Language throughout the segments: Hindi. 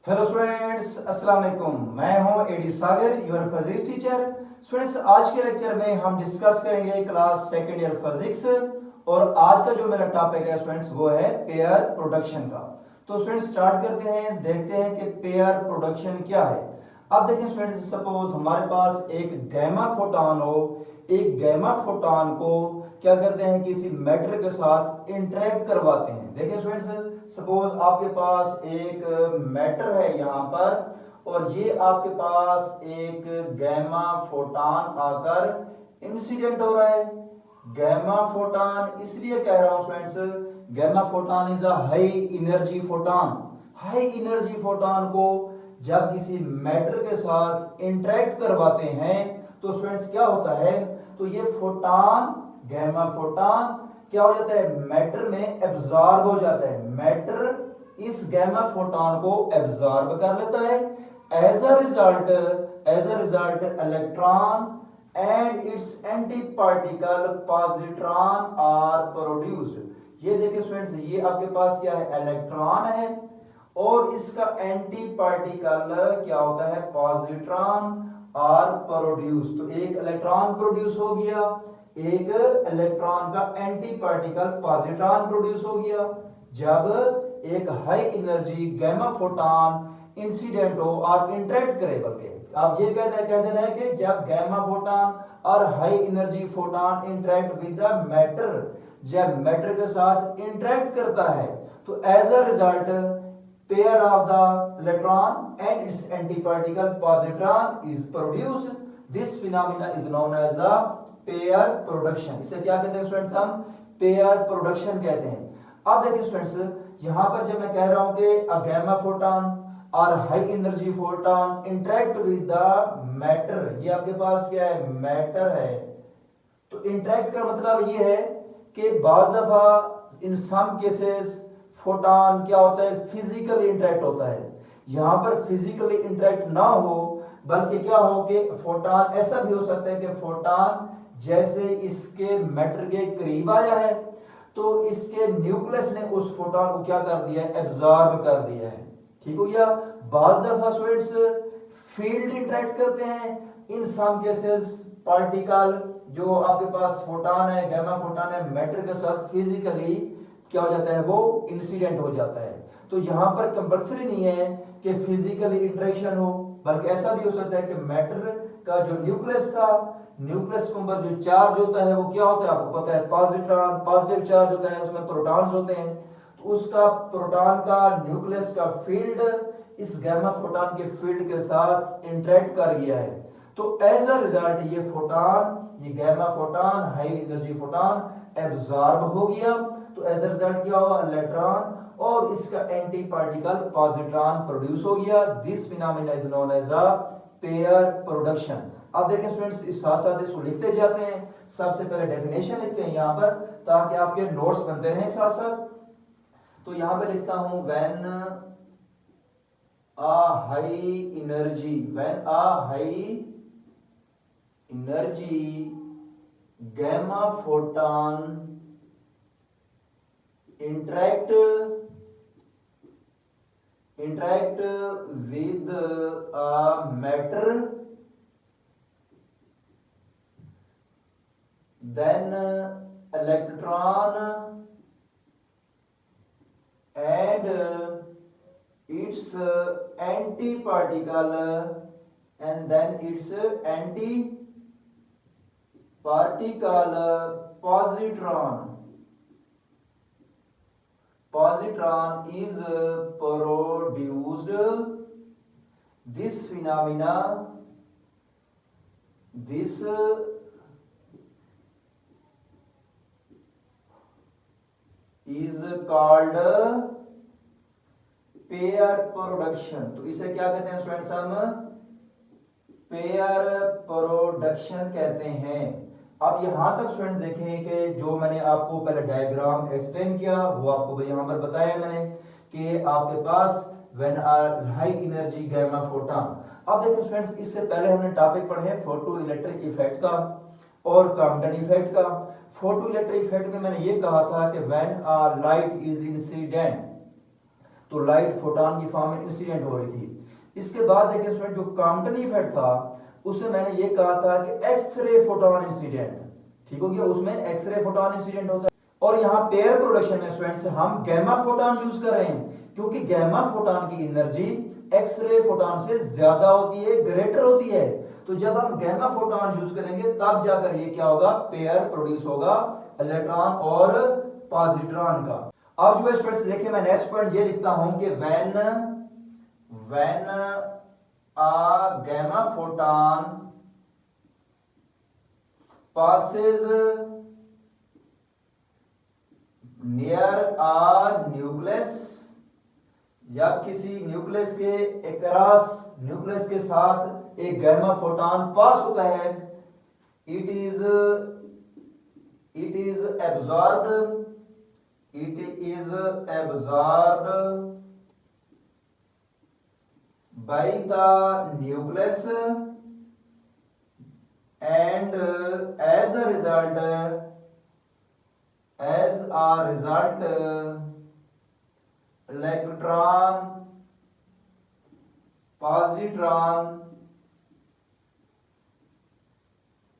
हेलो स्टूडेंट्स, अस्सलाम वालेकुम। मैं हूं AD Sagar, your physics teacher. Students, आज के लेक्चर में हम डिस्कस करेंगे क्लास सेकेंड ईयर फिजिक्स। और आज का जो मेरा टॉपिक है स्टूडेंट्स वो है पेयर प्रोडक्शन का। तो स्टूडेंट्स स्टार्ट करते हैं, देखते हैं कि पेयर प्रोडक्शन क्या है। अब देखें स्टूडेंट्स, सपोज हमारे पास एक गैमा फोटॉन हो। एक गैमा फोटॉन को क्या करते हैं, किसी मैटर के साथ इंटरेक्ट करवाते हैं। देखिए स्टूडेंट्स, सपोज आपके पास एक मैटर है यहाँ पर, और ये आपके पास एक गैमा फोटॉन आकर इंसिडेंट हो रहा है। गैमा फोटॉन इसलिए कह रहा हूं students, gamma photon is a high energy photon. High energy photon को जब किसी मैटर के साथ इंटरेक्ट करवाते हैं तो स्टूडेंट्स क्या होता है, तो ये फोटॉन, गैमा फोटॉन क्या हो जाता है, मैटर में एब्जॉर्ब हो जाता है। मैटर इस गैमा फोटॉन को एब्जॉर्ब कर लेता है। As a result electron and its antiparticle positron are produced. ये देखिए स्टूडेंट्स, ये आपके पास क्या है, इलेक्ट्रॉन है, और इसका एंटी पार्टिकल क्या होता है, पॉजिट्रॉन आर प्रोड्यूस। तो एक इलेक्ट्रॉन प्रोड्यूस हो गया, एक इलेक्ट्रॉन का एंटी पार्टिकल पॉजिट्रॉन प्रोड्यूस हो गया जब एक high energy gamma photon incident हो और इंटरेक्ट करे। बल्कि आप ये कह देना है कि जब गैमा फोटॉन और high energy photon interact with the matter, जब मैटर के साथ इंटरेक्ट करता है तो as a result pair of the electron and its antiparticle positron is produced. This phenomena is known as the pair production. इसे क्या कहते हैं स्टूडेंट्स, हम पेयर प्रोडक्शन कहते हैं। अब देखिए स्टूडेंट्स, यहां पर जब मैं कह रहा हूं कि a gamma photon और high energy photon interact with the matter, ये आपके पास क्या है, मैटर है। तो इंटरेक्ट का मतलब ये है कि बाज़ दफा इन सम केसेस फोटॉन क्या होता है, फिजिकली इंटरेक्ट होता है। यहां पर फिजिकली इंटरेक्ट ना हो, बल्कि क्या हो कि फोटॉन ऐसा भी हो सकता है कि फोटॉन जैसे इसके मैटर के करीब आया है तो इसके न्यूक्लियस ने उस फोटॉन को क्या कर दिया है, एब्जॉर्ब कर दिया है। ठीक हो गया। बाज़ दफा स्टूडेंट्स फील्ड इंटरेक्ट करते हैं। इन सम केसेस पार्टिकल जो आपके पास फोटॉन है, गैमा फोटॉन है, मैटर के साथ फिजिकली क्या हो जाता है, वो इंसिडेंट हो जाता है। तो यहां पर कंपल्सरी नहीं है कि फिजिकली इंटरेक्शन हो, बल्कि ऐसा भी हो सकता है कि मैटर का जो न्यूक्लियस था, न्यूक्लियस के ऊपर जो चार्ज होता है वो क्या होता है, आपको पता है, पॉजिट्रॉन, पॉजिटिव चार्ज होता है, उसमें प्रोटॉन्स होते हैं। तो उसका प्रोटॉन का न्यूक्लियस का फील्ड इस गैमा फोटॉन के फील्ड के साथ इंटरेक्ट कर गया है। तो एज अ रिजल्ट ये फोटॉन, ये gamma photon, high energy photon absorb हो गया। तो एज अ रिजल्ट क्या हुआ, इलेक्ट्रॉन और इसका एंटी पार्टिकल पॉजिट्रॉन प्रोड्यूस हो गया। This phenomena is known as the pair production. अब देखें स्टूडेंट्स, इस साथ साथ इसको लिखते जाते हैं। सबसे पहले डेफिनेशन लिखते हैं यहां पर, ताकि आपके नोट्स बनते रहें साथ साथ। तो यहां पे लिखता हूं, when a high energy, when a high energy gamma photon interact with a matter, then electron and its anti-particle and then its anti-particle positron is produced. This phenomena, this is called pair production. तो इसे क्या कहते हैं स्टूडेंट्स, हम पेयर प्रोडक्शन कहते हैं। अब यहां तक स्टूडेंट देखें कि जो मैंने आपको पहले डायग्राम एक्सप्लेन किया वो आपको यहां पर बताया मैंने कि आपके पास when are high energy gamma photon. अब देखिए स्टूडेंट्स, इससे पहले हमने टॉपिक पढ़े हैं फोटो इलेक्ट्रिक इफेक्ट का और कॉम्पटन इफेक्ट का। फोटो इलेक्ट्रिक इफेक्ट में मैंने ये कहा था कि when are light is incident, तो लाइट फोटॉन की फॉर्म में इंसिडेंट हो रही थी। इसके बाद देखिए स्टूडेंट, जो कॉम्पटन इफेक्ट था उसमें मैंने ये कहा था कि एक्स-रे फोटॉन इंसिडेंट, ठीक हो गया, उसमें एक्स-रे फोटॉन इंसिडेंट होता है। और यहाँ पेयर प्रोडक्शन में स्टूडेंट्स हम गैमा फोटॉन यूज कर रहे हैं, क्योंकि गैमा फोटॉन की एनर्जी एक्स-रे फोटॉन से ज्यादा होती है, ग्रेटर होती है। तो जब हम गैमा फोटॉन यूज करेंगे तब जाकर ये क्या होगा, पेयर प्रोड्यूस होगा इलेक्ट्रॉन और पॉजिट्रॉन का। अब जो स्टूडेंट्स देखिए, मैं नेक्स्ट पॉइंट ये लिखता हूं कि when a gamma photon passes near a nucleus, जब किसी न्यूक्लियस के अक्रॉस, न्यूक्लियस के साथ एक गैमा फोटॉन पास होता है, it is absorbed by the nucleus and as a result electron positron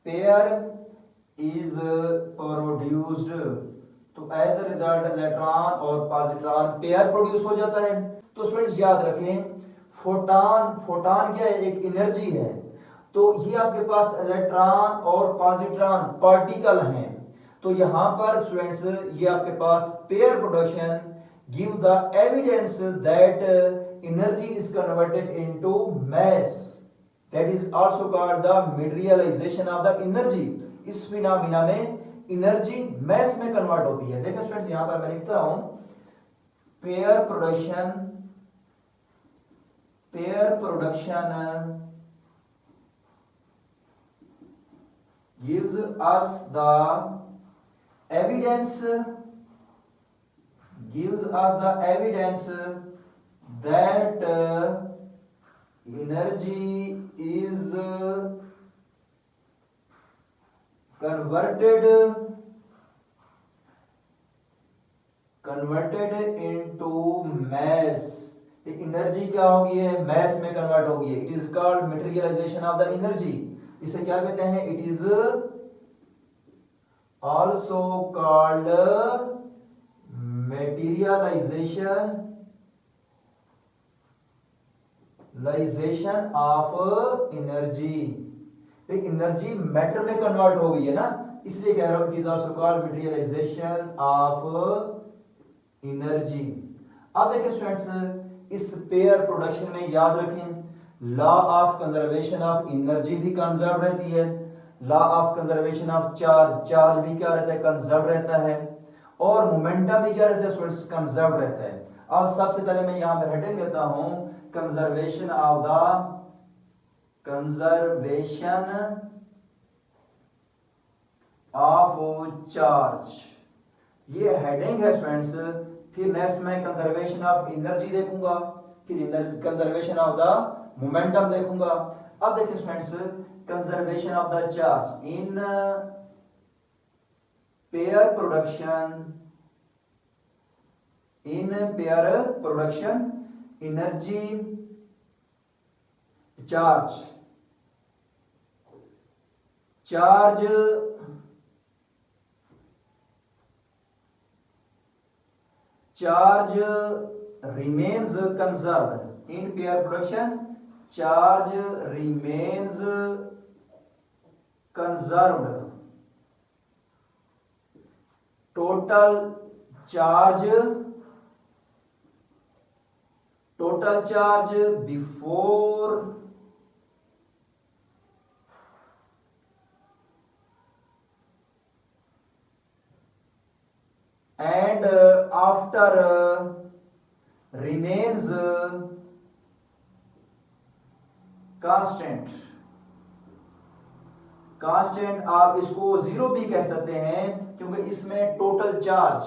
pair is produced। तो एज अ रिजल्ट इलेक्ट्रॉन और पॉजिट्रॉन पेयर प्रोड्यूस हो जाता है। तो स्टूडेंट्स याद रखें, फोटॉन क्या है, एक एनर्जी है। तो ये आपके पास इलेक्ट्रॉन और पॉजिट्रॉन पार्टिकल हैं। तो यहां पर स्टूडेंट्स ये आपके पास pair production give the evidence that energy is converted into mass, that is also called the materialization of the energy. इस फिनोमेना में एनर्जी मास में कन्वर्ट होती है। देखिए स्टूडेंट्स, यहां पर मैं लिखता हूं pair production gives us the evidence that energy is converted into mass। Energy क्या होगी है, मैस में कन्वर्ट होगी है। It is called materialization of the energy. इसे क्या कहते हैं, it is also called materialization of energy. Energy matter में कन्वर्ट हो गई है ना, इसलिए कह रहा हूं it is also called materialization of energy. अब देखिए स्टूडेंट्स, इस पेयर प्रोडक्शन में याद रखें law of conservation of energy भी कंजर्व रहती है, law of conservation of charge भी क्या रहता है, कंजर्व रहता है, और मोमेंटम भी क्या रहता है स्टूडेंट्स, कंजर्व रहता है। अब सबसे पहले मैं यहां पर हेडिंग देता हूं कंजर्वेशन ऑफ चार्ज, ये हेडिंग है स्टूडेंट्स। फिर नेक्स्ट में कंजर्वेशन ऑफ एनर्जी देखूंगा, फिर कंजर्वेशन ऑफ द मोमेंटम देखूंगा। अब देखिए students, conservation of the charge in pair production energy charge remains conserved in pair production, charge remains conserved, total charge before and after remains constant आप इसको जीरो भी कह सकते हैं, क्योंकि इसमें टोटल चार्ज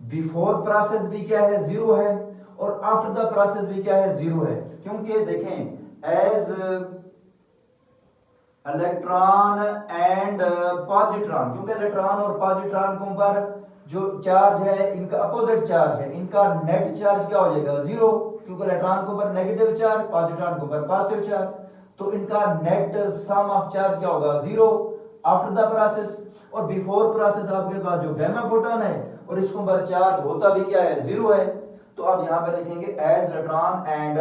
बिफोर प्रोसेस भी क्या है, जीरो है, और आफ्टर द प्रोसेस भी क्या है, जीरो है। क्योंकि देखें एज इलेक्ट्रॉन एंड पॉजिट्रॉन, क्योंकि इलेक्ट्रॉन और पॉजिट्रॉन के ऊपर जो चार्ज है इनका अपोजिट चार्ज है, इनका नेट चार्ज क्या हो जाएगा, जीरो, क्योंकि इलेक्ट्रॉन के ऊपर नेगेटिव चार्ज, पॉजिट्रॉन के ऊपर पॉजिटिव चार्ज, तो इनका नेट सम ऑफ चार्ज क्या होगा, जीरो आफ्टर द प्रोसेस। और बिफोर प्रोसेस आपके पास जो गामा फोटोन है और इसके ऊपर चार्ज होता भी क्या है, जीरो है। तो अब यहां पे लिखेंगे as electron and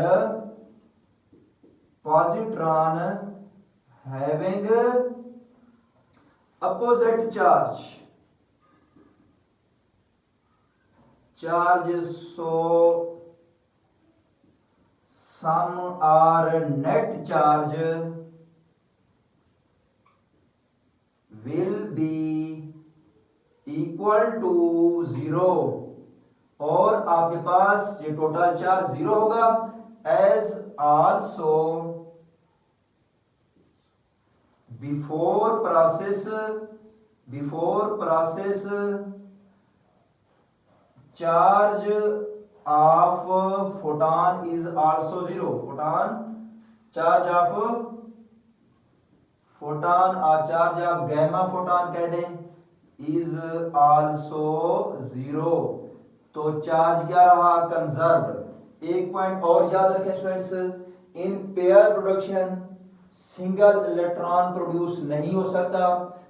positron having opposite charge, so sum or net charge will be equal to zero, और आपके पास ये टोटल चार्ज जीरो होगा। As also before process charge of photon is also zero, charge of photon और चार्ज ऑफ गैमा फोटॉन कह दें इज आल्सो जीरो। तो चार्ज क्या रहा, कंजर्व्ड। एक पॉइंट और याद रखें students, in pair production single electron produce नहीं हो सकता,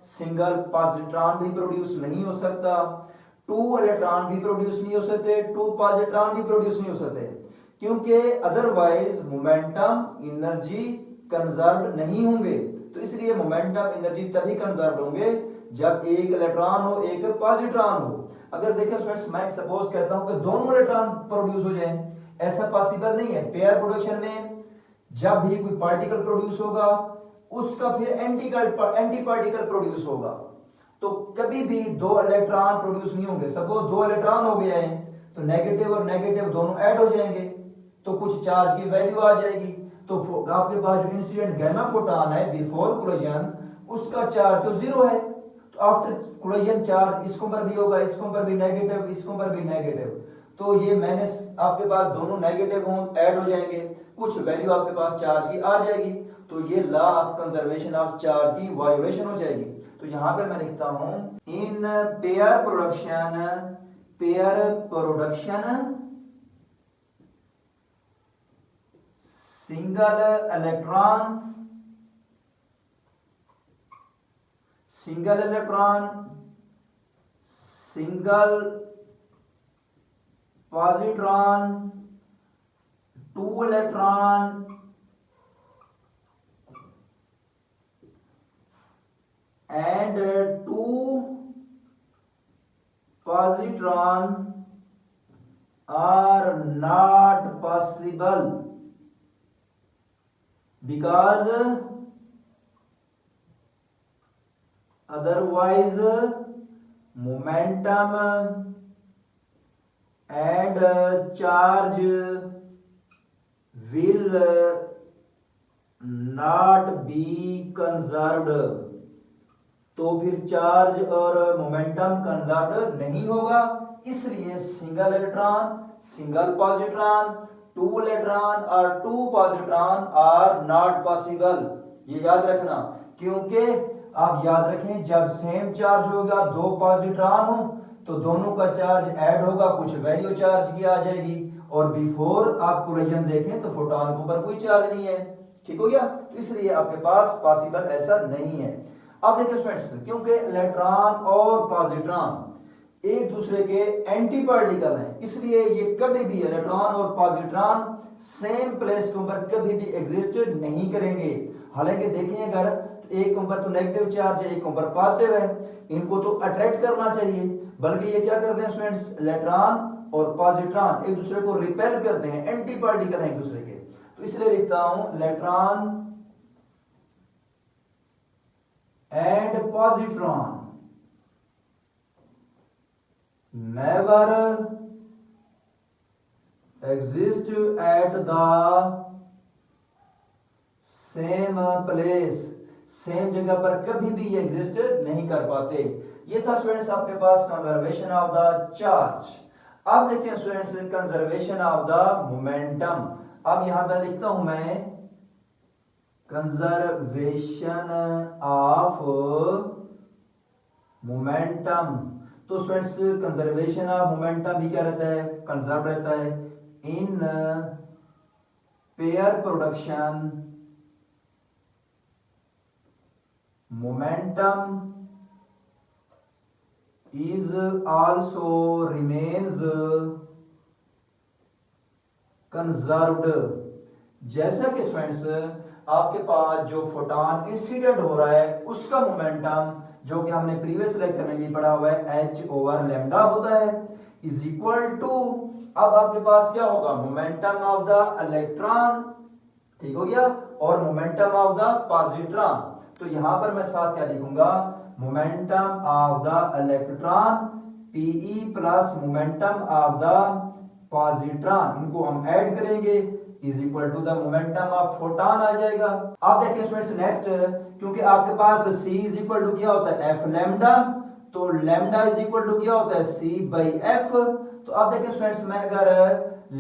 सिंगल पॉजिट्रॉन भी प्रोड्यूस नहीं हो सकता, टू इलेक्ट्रॉन भी प्रोड्यूस नहीं हो सकते, टू पॉजिट्रॉन भी प्रोड्यूस नहीं हो सकते, क्योंकि अदरवाइज मोमेंटम एनर्जी कंजर्व्ड नहीं होंगे। तो इसलिए मोमेंटम एनर्जी तभी कंजर्व्ड होंगे जब एक इलेक्ट्रॉन हो एक पॉजिट्रॉन हो। अगर देखें स्टूडेंट्स, मैं सपोज कहता हूं कि दोनों इलेक्ट्रॉन प्रोड्यूस हो जाएं, ऐसा पॉसिबल नहीं है। पेयर प्रोडक्शन में जब भी कोई पार्टिकल प्रोड्यूस होगा उसका फिर एंटी पार्टिकल प्रोड्यूस होगा, तो कभी भी दो इलेक्ट्रॉन प्रोड्यूस नहीं होंगे। सपोज दो इलेक्ट्रॉन हो गया है तो नेगेटिव और नेगेटिव दोनों ऐड हो जाएंगे तो कुछ चार्ज की वैल्यू आ जाएगी। तो आपके पास जो इंसिडेंट गामा फोटॉन है बिफोर कोलिजन उसका चार्ज तो जीरो है, तो आफ्टर कोलिजन चार्ज इसके ऊपर भी होगा, इसके ऊपर भी नेगेटिव, इसके ऊपर भी नेगेटिव। तो ये मैंने आपके पास दोनों नेगेटिव हों ऐड हो जाएंगे, कुछ वैल्यू आपके पास चार्ज की आ जाएगी, तो ये law of conservation of charge की वायोलेशन हो जाएगी। तो यहां पे मैं लिखता हूं इन pair production single electron single positron, two electron and two positron are not possible because otherwise momentum and charge will not be conserved। तो फिर चार्ज और मोमेंटम कंजर्व्ड नहीं होगा, इसलिए single electron, single positron, two electron और two positron are not possible. ये याद रखना, क्योंकि आप याद रखें जब सेम चार्ज होगा, दो पॉजिट्रॉन हो तो दोनों का चार्ज ऐड होगा, कुछ वैल्यू चार्ज की आ जाएगी, और बिफोर आप कोलिजन देखें तो फोटॉन के ऊपर कोई चार्ज नहीं है। ठीक हो गया, तो इसलिए आपके पास पॉसिबल ऐसा नहीं है। अब देखिए स्टूडेंट्स, क्योंकि इलेक्ट्रॉन और पॉजिट्रॉन एक दूसरे के एंटी पार्टिकल हैं, इसलिए ये कभी भी इलेक्ट्रॉन और पॉजिट्रॉन सेम प्लेस के ऊपर कभी भी एग्जिस्ट नहीं करेंगे। हालांकि देखें अगर एक के ऊपर तो नेगेटिव चार्ज है, एक के ऊपर पॉजिटिव है, इनको तो अट्रैक्ट करना चाहिए, बल्कि ये क्या करते हैं स्टूडेंट्स, इलेक्ट्रॉन और पॉजिट्रॉन एक दूसरे को रिपेल करते हैं, एंटी पार्टिकल हैं एक दूसरे के। तो इसलिए लिखता हूं electron and positron never exist at the same place, same जगह पर कभी भी ये एग्जिस्ट नहीं कर पाते। ये था स्टूडेंट्स आपके पास कंजर्वेशन ऑफ द चार्ज। अब देखते हैं students conservation of the momentum. अब यहां पर लिखता हूं मैं कंजर्वेशन ऑफ मोमेंटम। तो तो स्टूडेंट्स कंजर्वेशन ऑफ मोमेंटम भी क्या रहता है, कंजर्व रहता है इन pair production momentum is also remains conserved। जैसा कि स्टूडेंट्स आपके पास जो फोटॉन इंसिडेंट हो रहा है उसका मोमेंटम जो कि हमने प्रीवियस लेक्चर में भी पढ़ा हुआ है h ओवर लैम्डा होता है इज इक्वल टू, अब आपके पास क्या होगा, मोमेंटम ऑफ द इलेक्ट्रॉन, ठीक हो गया, और मोमेंटम ऑफ द पॉजिट्रॉन। तो यहां पर मैं साथ क्या लिखूंगा, momentum of the electron Pe plus momentum of the positron, इनको हम ऐड करेंगे is equal to the momentum of photon आ जाएगा। आप देखिए स्टूडेंट्स नेक्स्ट, क्योंकि आपके पास C इज इक्वल टू क्या होता है F लैम्डा, तो लैम्डा इज इक्वल टू क्या होता है C बाई F। तो आप देखिए स्टूडेंट्स मैं अगर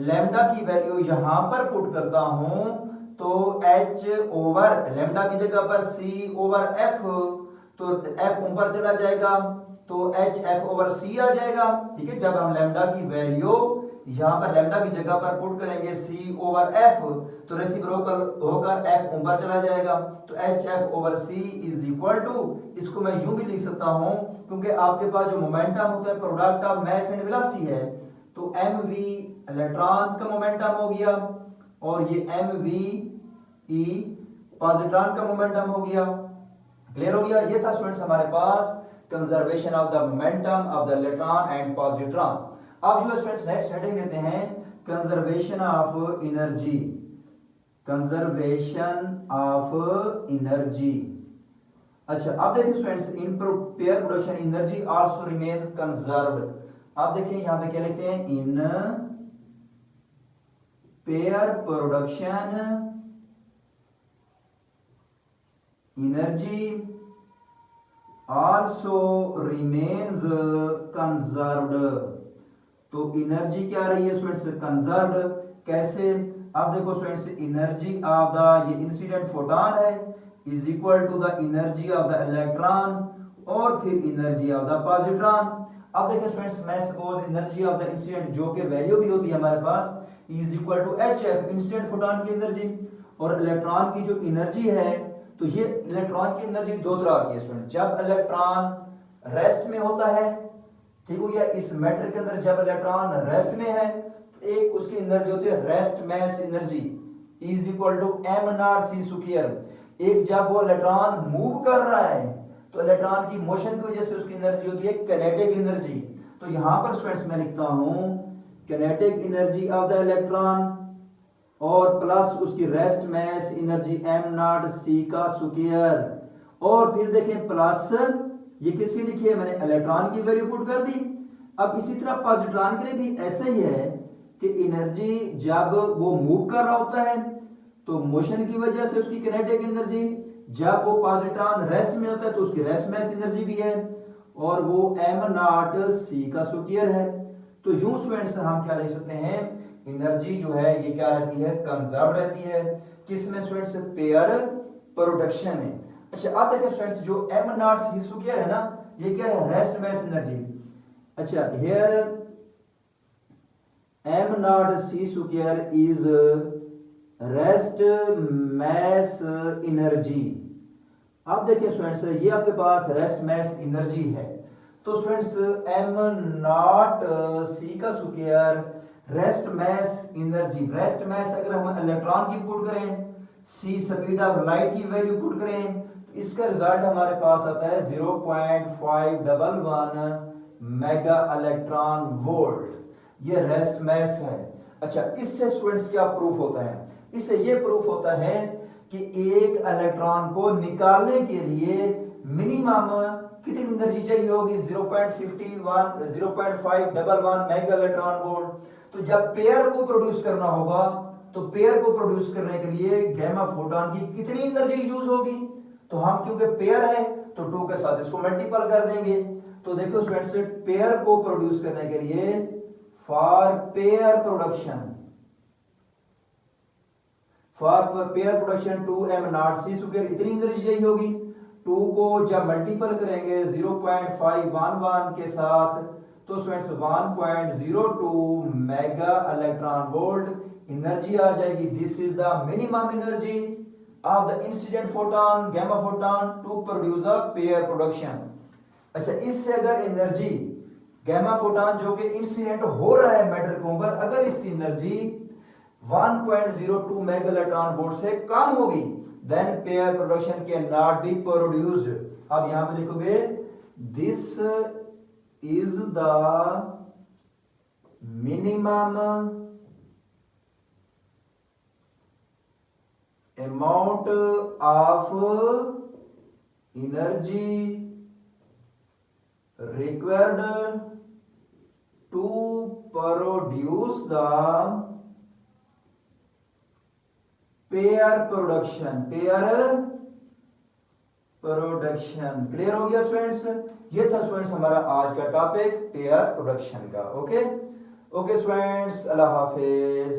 लैम्डा की वैल्यू यहां पर पुट करता हूं तो h ओवर लैम्डा की जगह पर c ओवर f, तो f ऊपर चला जाएगा तो h f ओवर c आ जाएगा, ठीक है। जब हम लैम्डा की वैल्यू यहां पर लैम्डा की जगह पर पुट करेंगे c ओवर f तो रेसिप्रोकल होकर f ऊपर चला जाएगा, तो h f over c is equal to, इसको मैं यूं भी लिख सकता हूं क्योंकि आपके पास जो मोमेंटम होता है product of mass and velocity है, तो mv इलेक्ट्रॉन का मोमेंटम हो गया और ये mv e पॉजिट्रॉन का मोमेंटम हो गया। क्लियर हो गया। ये था स्टूडेंट्स हमारे पास conservation of the momentum of the electron and positron. अब जो स्टूडेंट्स नेक्स्ट हेडिंग देते हैं conservation of energy, conservation of energy. अच्छा अब देखिए students in pair production energy also remain conserved. आप देखिए यहां पे क्या लिखते हैं, in pair production energy also remains conserved। तो एनर्जी क्या रही है स्टूडेंट्स, कंजर्व्ड। कैसे, अब देखो स्टूडेंट्स एनर्जी ऑफ द, ये इंसिडेंट फोटॉन है, is equal to the energy of the electron और फिर एनर्जी ऑफ द पॉजिट्रॉन। अब देखिए स्टूडेंट्स मैं suppose energy of the incident जो कि वैल्यू भी होती है हमारे पास is equal to H F, incident photon की एनर्जी, और इलेक्ट्रॉन की जो एनर्जी है, तो ये इलेक्ट्रॉन की एनर्जी दो तरह की है स्टूडेंट। जब इलेक्ट्रॉन रेस्ट में होता है, ठीक हो गया, इस मैटर के अंदर जब इलेक्ट्रॉन रेस्ट में है तो एक उसकी एनर्जी होती है rest mass energy is equal to m naught c square. एक जब वो इलेक्ट्रॉन मूव कर रहा है तो इलेक्ट्रॉन की मोशन की वजह से उसकी एनर्जी होती है काइनेटिक एनर्जी। तो यहां पर स्टूडेंट्स मैं लिखता हूं kinetic energy of the electron और प्लस उसकी rest mass energy m naught c का स्क्वायर, और फिर देखें प्लस ये किसकी लिखी है, मैंने इलेक्ट्रॉन की वैल्यू पुट कर दी। अब इसी तरह पॉजिट्रॉन के लिए भी ऐसे ही है कि एनर्जी जब वो मूव कर रहा होता है तो मोशन की वजह से उसकी काइनेटिक एनर्जी, जब वो पॉजिट्रॉन रेस्ट में होता है तो उसकी रेस्ट मास एनर्जी भी है और वो m नॉट c का स्क्वायर है। तो यूं स्टूडेंट्स हम क्या लिख सकते हैं, एनर्जी जो है ये क्या रहती है, कंजर्व रहती है। किसमें स्टूडेंट्स, पेयर प्रोडक्शन में। अच्छा अब देखिए स्टूडेंट्स जो m नॉट c स्क्वायर है ना, ये क्या है, रेस्ट मास एनर्जी। अच्छा here m naught c square is rest mass energy. अब देखिए स्टूडेंट्स ये आपके पास रेस्ट मास एनर्जी है, तो स्टूडेंट्स m नॉट c का square rest mass energy, rest mass अगर हम इलेक्ट्रॉन की पुट करें, c स्पीड ऑफ लाइट की वैल्यू पुट करें, तो इसका रिजल्ट हमारे पास आता है 0.511 मेगा इलेक्ट्रॉन वोल्ट, ये रेस्ट मास है। अच्छा इससे स्टूडेंट्स क्या प्रूफ होता है, इससे ये प्रूफ होता है कि एक इलेक्ट्रॉन को निकालने के लिए मिनिमम कितनी एनर्जी चाहिए होगी, 0.511 मेगा इलेक्ट्रॉन वोल्ट। तो जब पेयर को प्रोड्यूस करना होगा तो पेयर को प्रोड्यूस करने के लिए गैमा फोटॉन की कितनी एनर्जी यूज होगी, तो हम क्योंकि पेयर है तो 2 के साथ इसको मल्टीपल कर देंगे। तो देखो स्टूडेंट्स पेयर को प्रोड्यूस करने के लिए for pair production 2m not c square इतनी एनर्जी चाहिए होगी। 2 को जब मल्टीपल करेंगे 0.511 के साथ तो students 1.02 mega electron volt energy आ जाएगी। This is the minimum energy of the incident photon gamma photon to produce a pair production. अच्छा, इससे अगर एनर्जी गामा फोटोन जो कि इंसिडेंट हो रहा है मैटर के ऊपर, अगर इसकी एनर्जी 1.02 मेगा इलेक्ट्रॉन वोल्ट से कम होगी then pair production cannot be produced. अब यहां पे लिखोगे this is the minimum amount of energy required to produce the pair production। Clear हो गया स्टूडेंट्स? ये था स्टूडेंट्स हमारा आज का टॉपिक पेयर प्रोडक्शन का। ओके स्टूडेंट्स, अल्लाह हाफिज।